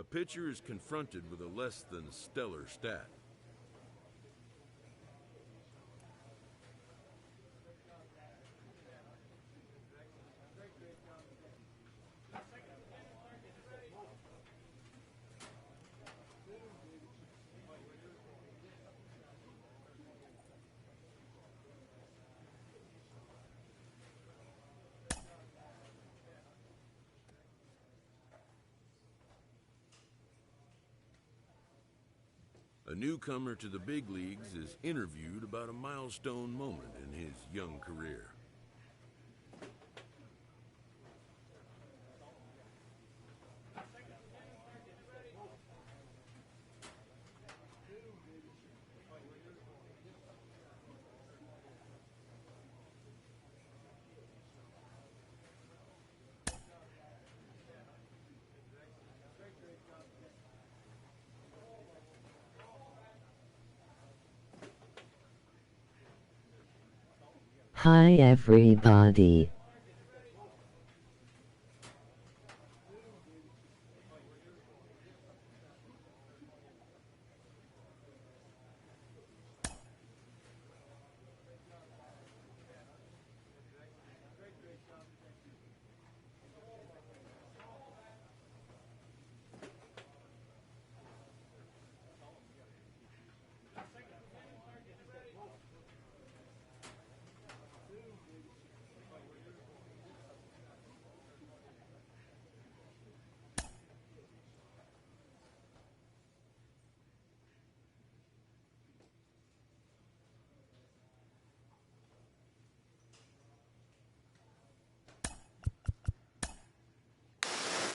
pitcher is confronted with a less than stellar stat. A newcomer to the big leagues is interviewed about a milestone moment in his young career. Hi everybody.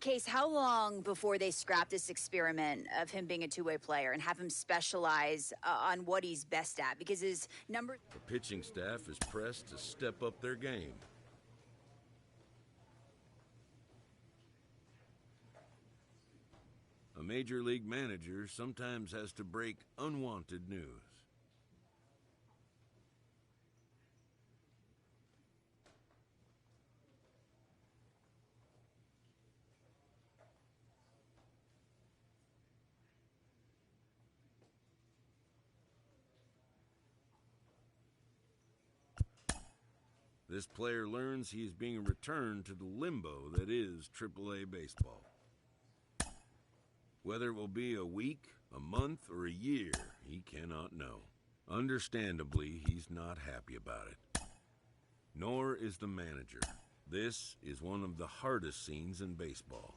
Case, how long before they scrap this experiment of him being a two-way player and have him specialize on what he's best at? Because his number... The pitching staff is pressed to step up their game. A major league manager sometimes has to break unwanted news. This player learns he is being returned to the limbo that is AAA baseball. Whether it will be a week, a month, or a year, he cannot know. Understandably, he's not happy about it. Nor is the manager. This is one of the hardest scenes in baseball.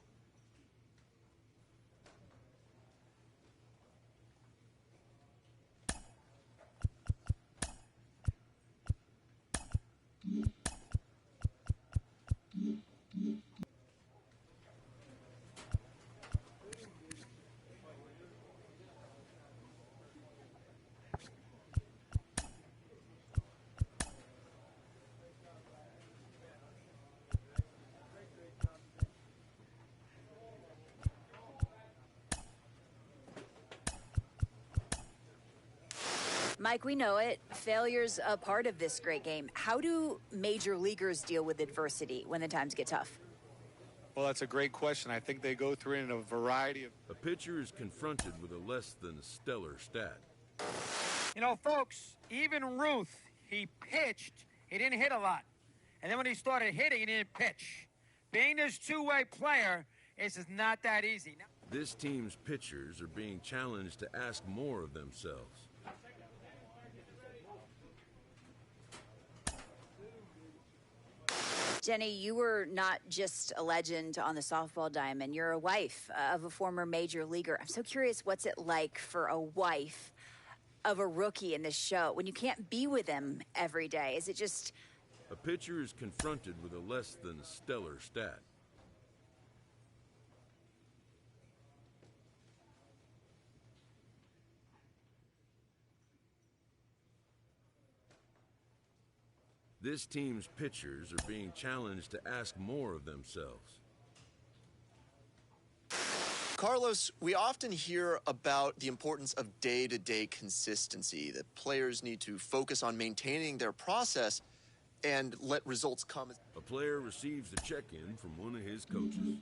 Mike, we know it. Failure's a part of this great game. How do major leaguers deal with adversity when the times get tough? Well, that's a great question. I think they go through it in a variety of... A pitcher is confronted with a less than stellar stat. You know, folks, even Ruth, he pitched, he didn't hit a lot. And then when he started hitting, he didn't pitch. Being this two-way player, it's just not that easy. This team's pitchers are being challenged to ask more of themselves. Jenny, you were not just a legend on the softball diamond. You're a wife of a former major leaguer. I'm so curious, what's it like for a wife of a rookie in this show when you can't be with him every day? Is it just... A pitcher is confronted with a less than stellar stat. This team's pitchers are being challenged to ask more of themselves. Carlos, we often hear about the importance of day-to-day consistency, that players need to focus on maintaining their process and let results come. A player receives a check-in from one of his coaches.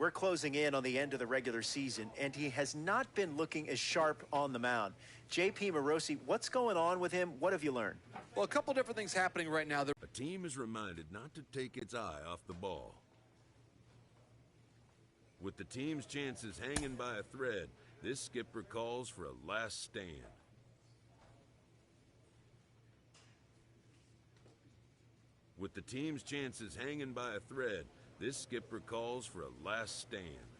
We're closing in on the end of the regular season, and he has not been looking as sharp on the mound. J.P. Morosi, what's going on with him? What have you learned? Well, a couple different things happening right now. A team is reminded not to take its eye off the ball. With the team's chances hanging by a thread, this skipper calls for a last stand. With the team's chances hanging by a thread, this skipper calls for a last stand.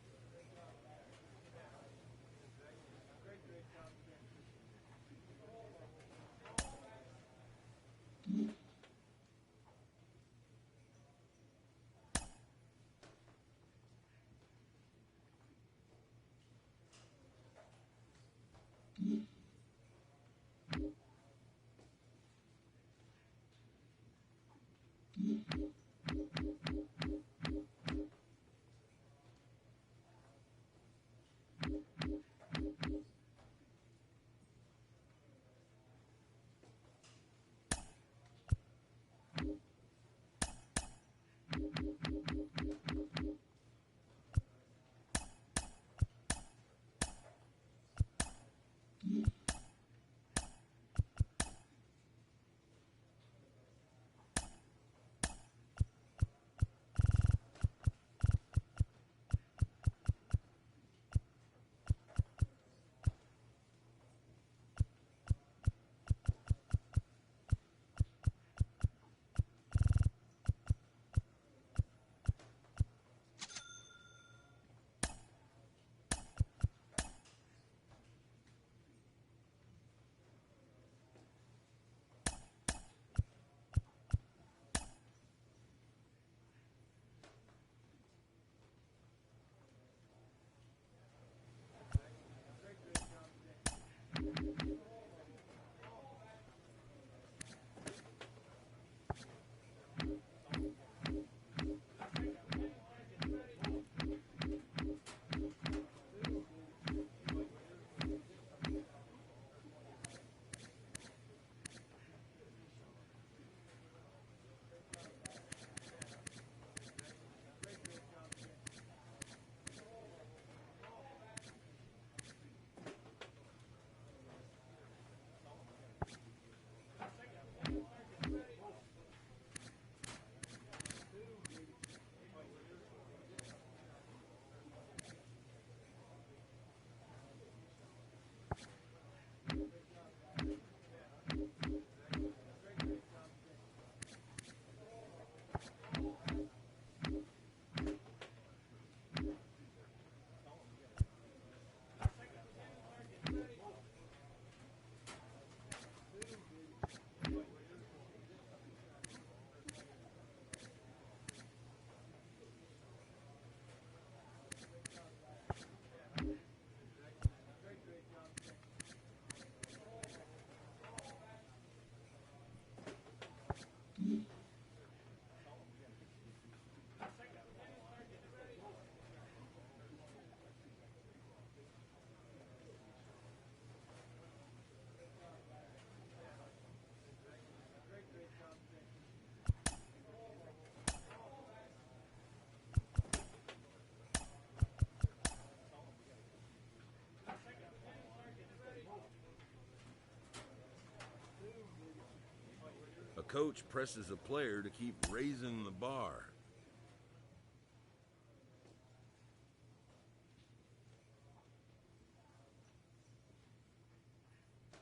A coach presses a player to keep raising the bar.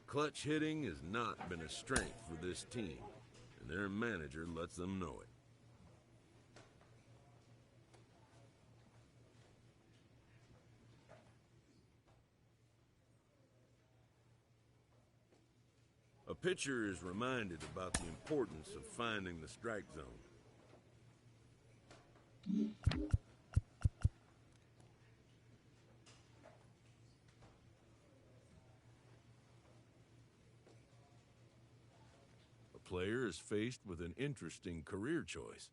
Clutch hitting has not been a strength for this team, and their manager lets them know it. A pitcher is reminded about the importance of finding the strike zone. A player is faced with an interesting career choice.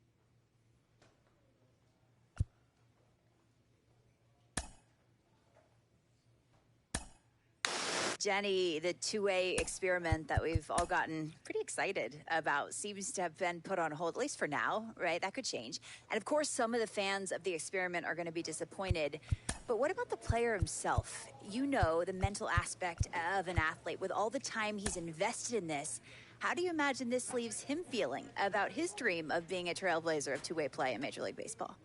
Denny, the two-way experiment that we've all gotten pretty excited about seems to have been put on hold, at least for now, right? That could change. And of course, some of the fans of the experiment are going to be disappointed. But what about the player himself? You know, the mental aspect of an athlete. With all the time he's invested in this, how do you imagine this leaves him feeling about his dream of being a trailblazer of two-way play in Major League Baseball?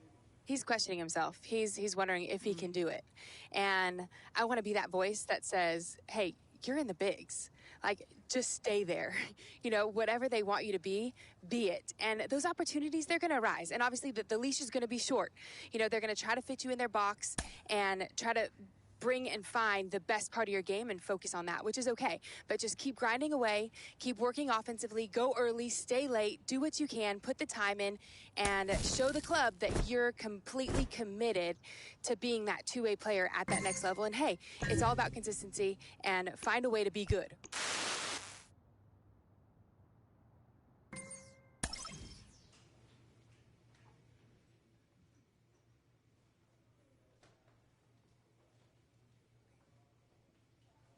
He's questioning himself. He's wondering if he can do it. And I want to be that voice that says, hey, you're in the bigs. Like, just stay there. You know, whatever they want you to be it. And those opportunities, they're going to arise. And obviously, the leash is going to be short. You know, they're going to try to fit you in their box and try to bring and find the best part of your game and focus on that, which is okay. But just keep grinding away, keep working offensively, go early, stay late, do what you can, put the time in, and show the club that you're completely committed to being that two-way player at that next level. And hey, it's all about consistency and find a way to be good.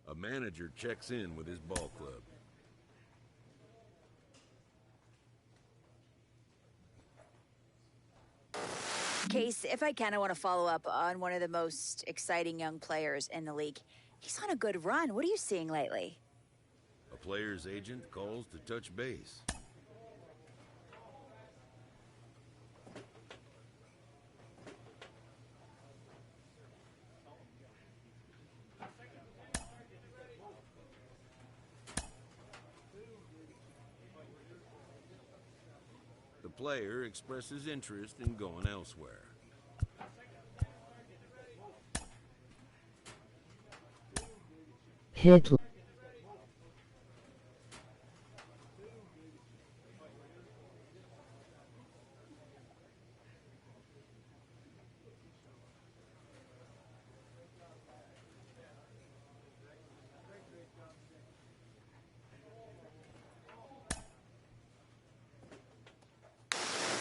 A manager checks in with his ball club. Case, if I can, I want to follow up on one of the most exciting young players in the league. He's on a good run. What are you seeing lately? A player's agent calls to touch base. The player expresses interest in going elsewhere. Hit.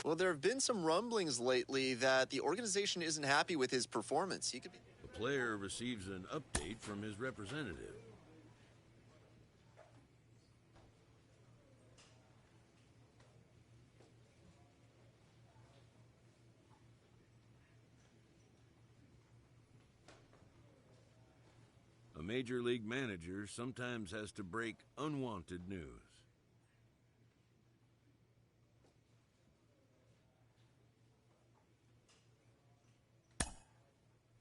Well, there have been some rumblings lately that the organization isn't happy with his performance. He could be. The player receives an update from his representative. A major league manager sometimes has to break unwanted news.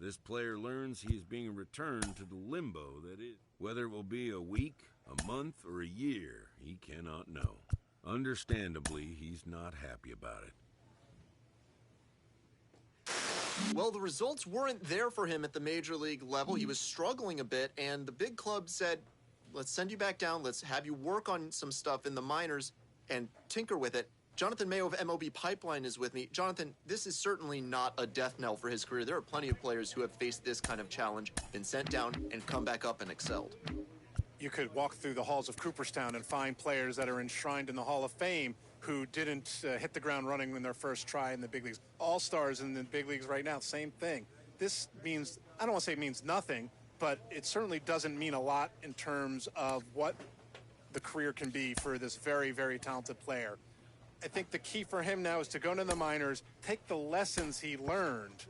This player learns he is being returned to the limbo that is. Whether it will be a week, a month, or a year, he cannot know. Understandably, he's not happy about it. Well, the results weren't there for him at the major league level. He was struggling a bit, and the big club said, let's send you back down. Let's have you work on some stuff in the minors and tinker with it. Jonathan Mayo of MLB Pipeline is with me. Jonathan, this is certainly not a death knell for his career. There are plenty of players who have faced this kind of challenge, been sent down, and come back up and excelled. You could walk through the halls of Cooperstown and find players that are enshrined in the Hall of Fame who didn't hit the ground running in their first try in the big leagues. All-stars in the big leagues right now, same thing. This means, I don't want to say it means nothing, but it certainly doesn't mean a lot in terms of what the career can be for this very, very talented player. I think the key for him now is to go into the minors, take the lessons he learned,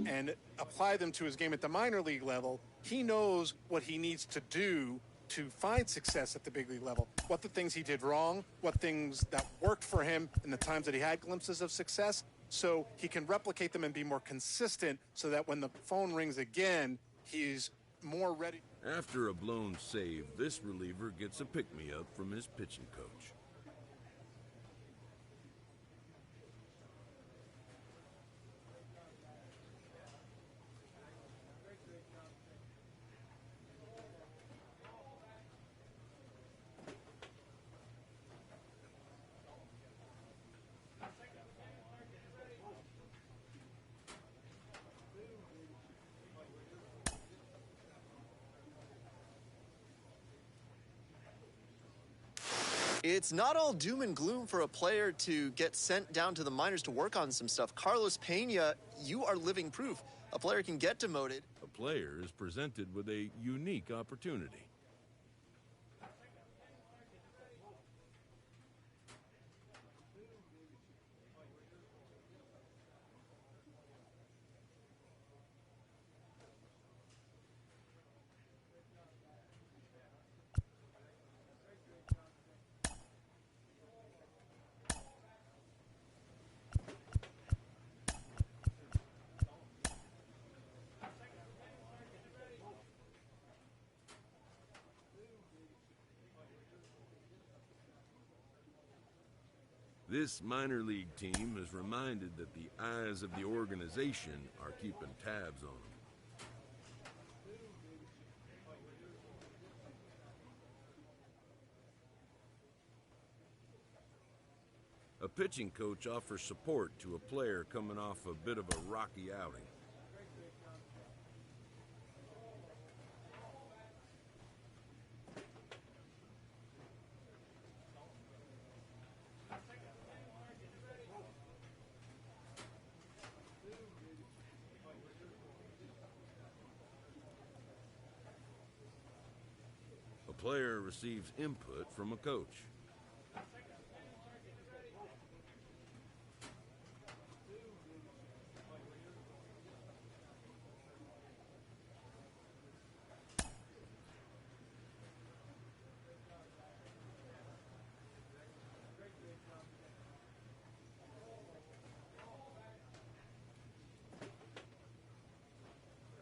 and apply them to his game at the minor league level. He knows what he needs to do to find success at the big league level, what the things he did wrong, what things that worked for him in the times that he had glimpses of success, so he can replicate them and be more consistent so that when the phone rings again, he's more ready. After a blown save, this reliever gets a pick-me-up from his pitching coach. It's not all doom and gloom for a player to get sent down to the minors to work on some stuff. Carlos Pena, you are living proof. A player can get demoted. A player is presented with a unique opportunity. This minor league team is reminded that the eyes of the organization are keeping tabs on them. A pitching coach offers support to a player coming off a bit of a rocky outing. A player receives input from a coach.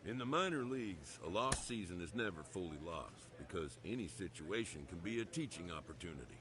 In the minor leagues, a lost season is never fully lost because any situation can be a teaching opportunity.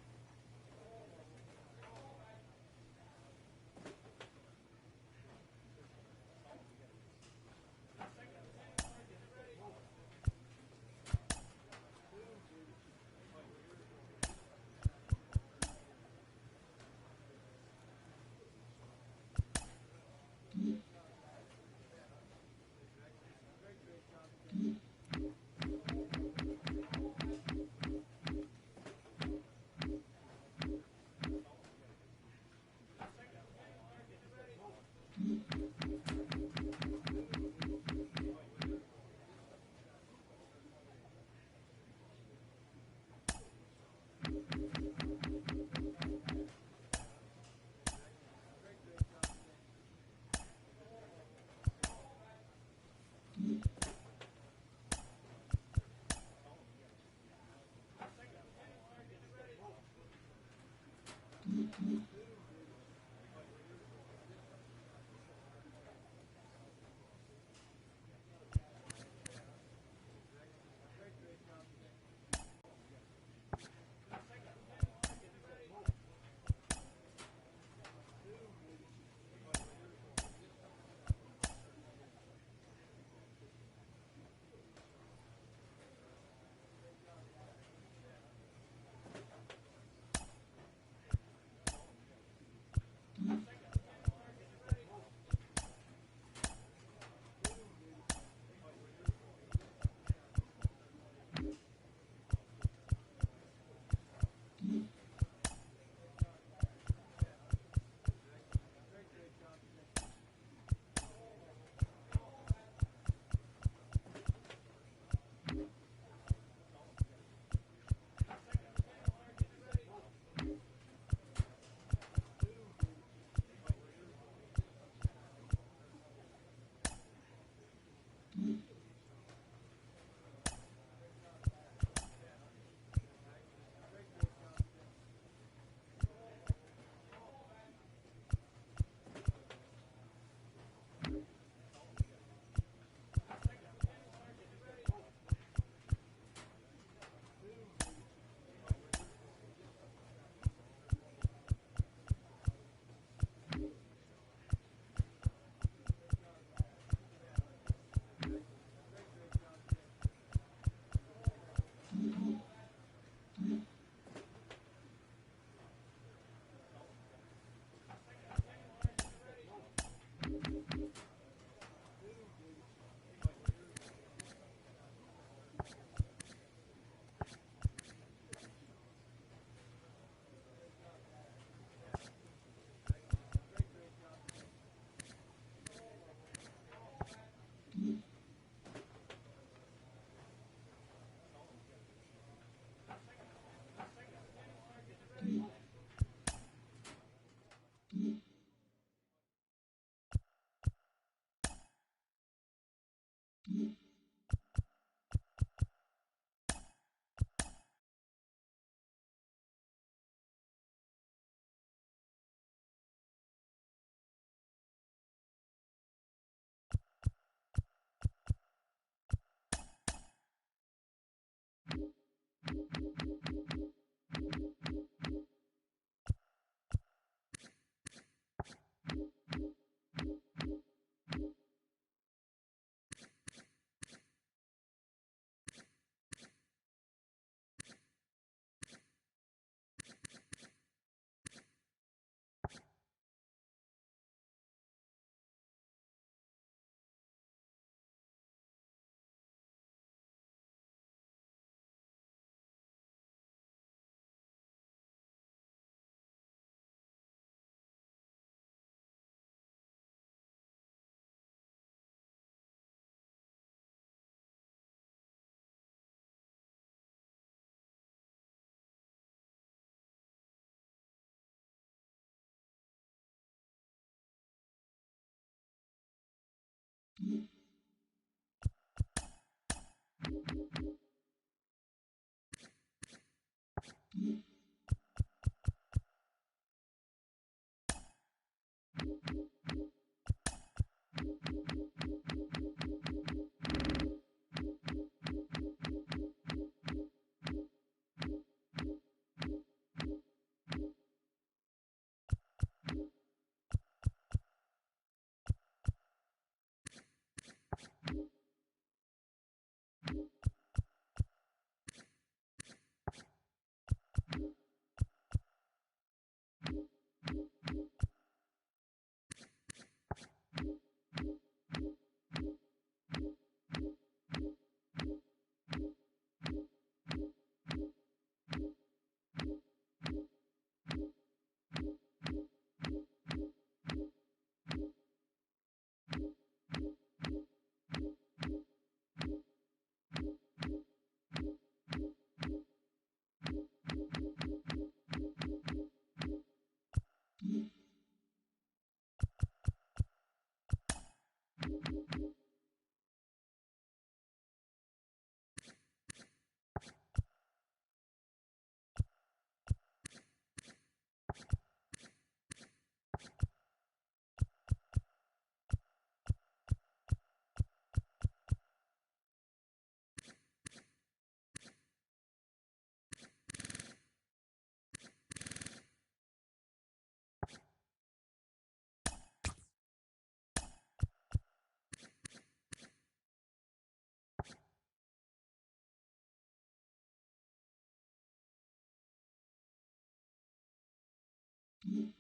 Mm-hmm.